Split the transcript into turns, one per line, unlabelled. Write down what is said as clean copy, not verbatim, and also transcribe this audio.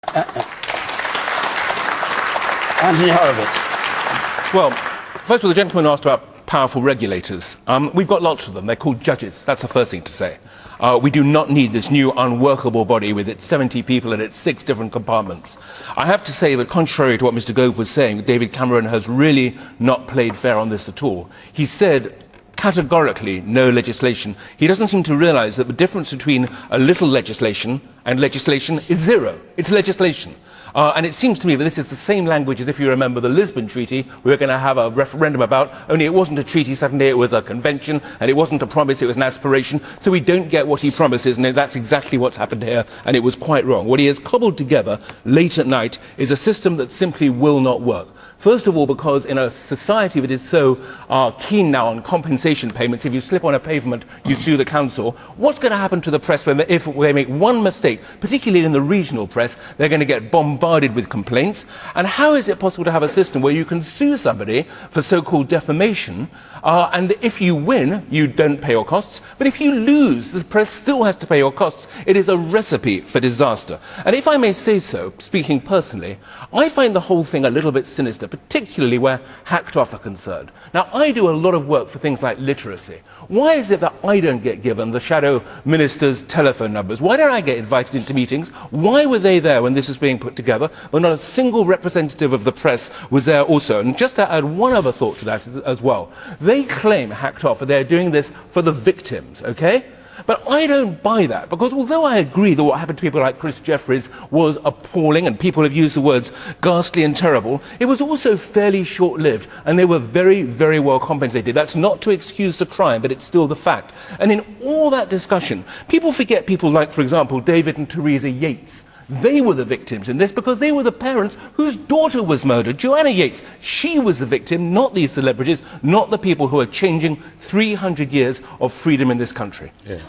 Anthony Horowitz.
Well, first of all, the gentleman asked about powerful regulators. We've got lots of them. They're called judges. That's the first thing to say. We do not need this new unworkable body with its 70 people and its 6 different compartments. I have to say that contrary to what Mr. Gove was saying, David Cameron has really not played fair on this at all. He said categorically no legislation. He doesn't seem to realise that the difference between a little legislation and legislation is zero. It's legislation. And it seems to me that this is the same language as if you remember the Lisbon Treaty we were going to have a referendum about, only it wasn't a treaty suddenly, it was a convention, and it wasn't a promise, it was an aspiration. So we don't get what he promises, and that's exactly what's happened here, and it was quite wrong. What he has cobbled together late at night is a system that simply will not work. First of all, because in a society that is so keen now on compensation payments, if you slip on a pavement, you sue the council. What's going to happen to the press if they make one mistake, particularly in the regional press? They're going to get bombarded with complaints. And how is it possible to have a system where you can sue somebody for so-called defamation, and if you win, you don't pay your costs, but if you lose, the press still has to pay your costs? It is a recipe for disaster. And if I may say so, speaking personally, I find the whole thing a little bit sinister, particularly where hacked off are concerned. Now, I do a lot of work for things like literacy. Why is it that I don't get given the shadow minister's telephone numbers? Why don't I get invited into meetings? Why were they there when this was being put together? Well, not a single representative of the press was there also. And just to add one other thought to that as well, they claim, hacked off, that they're doing this for the victims, okay? But I don't buy that, because although I agree that what happened to people like Chris Jeffries was appalling, and people have used the words ghastly and terrible, it was also fairly short-lived, and they were very, very well compensated. That's not to excuse the crime, but it's still the fact. And in all that discussion, people forget people like, for example, David and Theresa Yates. They were the victims in this because they were the parents whose daughter was murdered, Joanna Yates. She was the victim, not these celebrities, not the people who are changing 300 years of freedom in this country.
Yeah.